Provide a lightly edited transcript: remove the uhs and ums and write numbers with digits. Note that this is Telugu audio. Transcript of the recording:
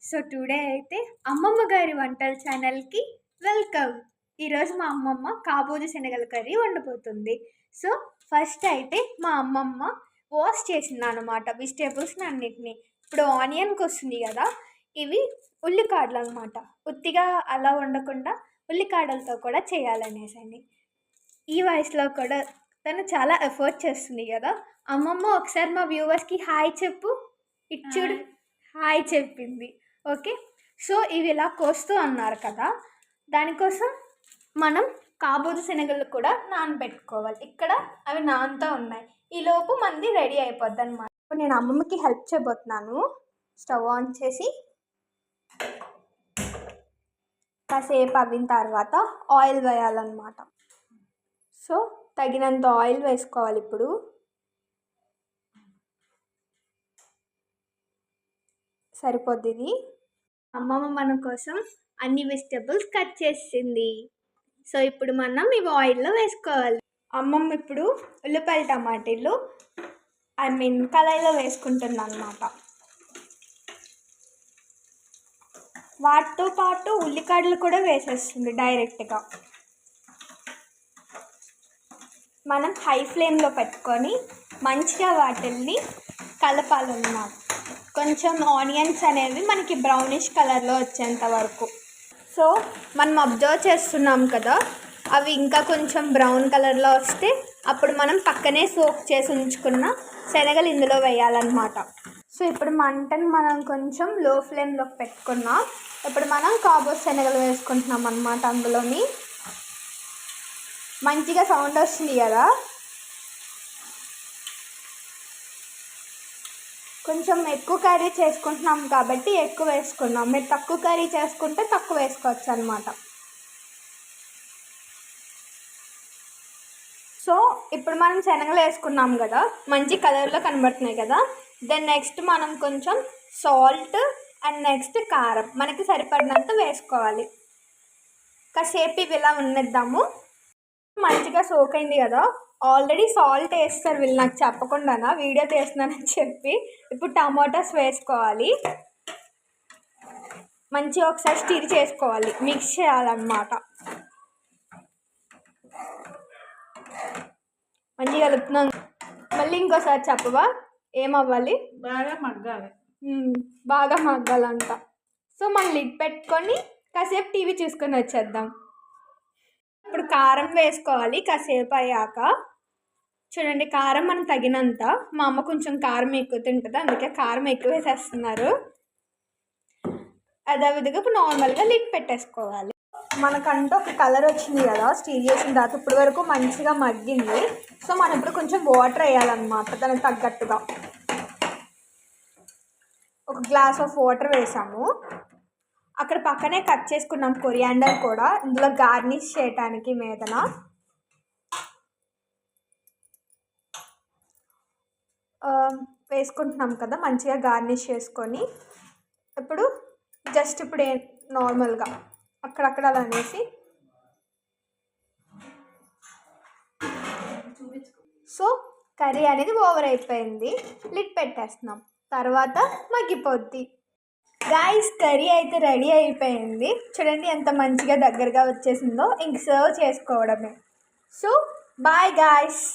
సో టుడే అయితే అమ్మమ్మ గారి వంటల ఛానల్కి వెల్కమ్. ఈరోజు మా అమ్మమ్మ కాబూజు శనగల కర్రీ వండిపోతుంది. సో ఫస్ట్ అయితే మా అమ్మమ్మ వాష్ చేసింది అనమాట వెజిటేబుల్స్ని అన్నిటినీ. ఇప్పుడు ఆనియన్కి వస్తుంది కదా, ఇవి ఉల్లికాడలు అనమాట. ఉత్తిగా అలా వండకుండా ఉల్లికాడలతో కూడా చేయాలనేసండి. ఈ వయసులో కూడా తను చాలా ఎఫర్ట్ చేస్తుంది కదా. అమ్మమ్మ ఒకసారి మా వ్యూవర్స్కి హాయ్ చెప్పు. ఇచ్చుడు హాయ్ చెప్పింది. ఓకే, సో ఇవి ఇలా కోస్తూ అన్నారు కదా, దానికోసం మనం కాబూజు శనగలు కూడా నానబెట్టుకోవాలి. ఇక్కడ అవి నానుతూ ఉన్నాయి. ఈలోపు మంది రెడీ అయిపోద్ది అనమాట. ఇప్పుడు నేను అమ్మమ్మకి హెల్ప్ చేయబోతున్నాను. స్టవ్ ఆన్ చేసి కాసేపు అవిన తర్వాత ఆయిల్ వేయాలన్నమాట. సో తగినంత ఆయిల్ వేసుకోవాలి. ఇప్పుడు సరిపోద్ది ఇది. అమ్మమ్మ మన కోసం అన్ని వెజిటబుల్స్ కట్ చేసింది. సో ఇప్పుడు మనం ఇవి ఆయిల్లో వేసుకోవాలి. అమ్మమ్మ ఇప్పుడు ఉల్లిపాయలు టమాటీలు కళాయిలో వేసుకుంటుంది అన్నమాట. వాటితో పాటు ఉల్లికాడలు కూడా వేసేస్తుంది డైరెక్ట్గా. మనం హై ఫ్లేమ్లో పెట్టుకొని మంచిగా వాటిల్ని కలపాలన్నమాట. కొంచెం ఆనియన్స్ అనేవి మనకి బ్రౌనిష్ కలర్లో వచ్చేంత వరకు. సో మనం అబ్జర్వ్ చేస్తున్నాం కదా, అవి ఇంకా కొంచెం బ్రౌన్ కలర్లో వస్తే అప్పుడు మనం పక్కనే సోక్ చేసి ఉంచుకున్న శనగలు ఇందులో వేయాలన్నమాట. సో ఇప్పుడు మంటను మనం కొంచెం లో ఫ్లేమ్లోకి పెట్టుకున్నాం. ఇప్పుడు మనం కాబూజు శనగలు వేసుకుంటున్నాం అన్నమాట. అందులోని మంచిగా సౌండ్ వస్తుంది కదా. కొంచెం ఎక్కువ కర్రీ చేసుకుంటున్నాం కాబట్టి ఎక్కువ వేసుకున్నాం. మీరు తక్కువ కర్రీ చేసుకుంటే తక్కువ వేసుకోవచ్చు అనమాట. సో ఇప్పుడు మనం శనగలు వేసుకున్నాం కదా, మంచి కలర్లో కనబడుతున్నాయి కదా. దెన్ నెక్స్ట్ మనం కొంచెం సాల్ట్ అండ్ నెక్స్ట్ కారం మనకి సరిపడినంత వేసుకోవాలి. కాసేపు ఇవి ఇలా ఉన్నద్దాము. మంచిగా సోక్ అయింది కదా. ఆల్రెడీ సాల్ట్ వేస్తారు వీళ్ళు నాకు చెప్పకుండానా, వీడియో తీస్తున్నానని చెప్పి. ఇప్పుడు టమాటాస్ వేసుకోవాలి. మంచిగా ఒకసారి స్టిర్ చేసుకోవాలి, మిక్స్ చేయాలన్నమాట. మంచిగా కలుపుతున్నాను. మళ్ళీ ఇంకోసారి చెప్పవా ఏమవ్వాలి? బాగా మగ్గాలి. బాగా మగ్గాలంట. సో మనం లిడ్ పెట్టుకొని కాసేపు టీవీ చూసుకొని వచ్చేద్దాం. ఇప్పుడు కారం వేసుకోవాలి. కాసేపు అయ్యాక చూడండి, కారం మనం తగినంత. మా అమ్మ కొంచెం కారం ఎక్కువ తింటుంది, అందుకే కారం ఎక్కువ వేసేస్తున్నారు. అదేవిధంగా ఇప్పుడు నార్మల్గా లిడ్ పెట్టేసుకోవాలి. మనకంటూ ఒక కలర్ వచ్చింది కదా స్టీర్ చేసిన తర్వాత. ఇప్పటి వరకు మంచిగా మగ్గింది. సో మనం ఇప్పుడు కొంచెం వాటర్ వేయాలన్నమాట దానికి తగ్గట్టుగా. ఒక గ్లాస్ ఆఫ్ వాటర్ వేసాము. అక్కడ పక్కనే కట్ చేసుకున్నాం కొరియాండర్ కూడా, ఇందులో గార్నిష్ చేయటానికి మీదన. వేసుకుంటున్నాం కదా, మంచిగా గార్నిష్ చేసుకొని ఇప్పుడు జస్ట్ ఇప్పుడు నార్మల్గా అక్కడక్కడ అలా అనేసి. సో కర్రీ అనేది ఓవర్ అయిపోయింది. లిడ్ పెట్టేస్తున్నాం, తర్వాత మగ్గిపోద్ది. గాయ్స్ కర్రీ అయితే రెడీ అయిపోయింది. చూడండి ఎంత మంచిగా దగ్గరగా వచ్చేసిందో. ఇంక సర్వ్ చేసుకోవడమే. So bye guys.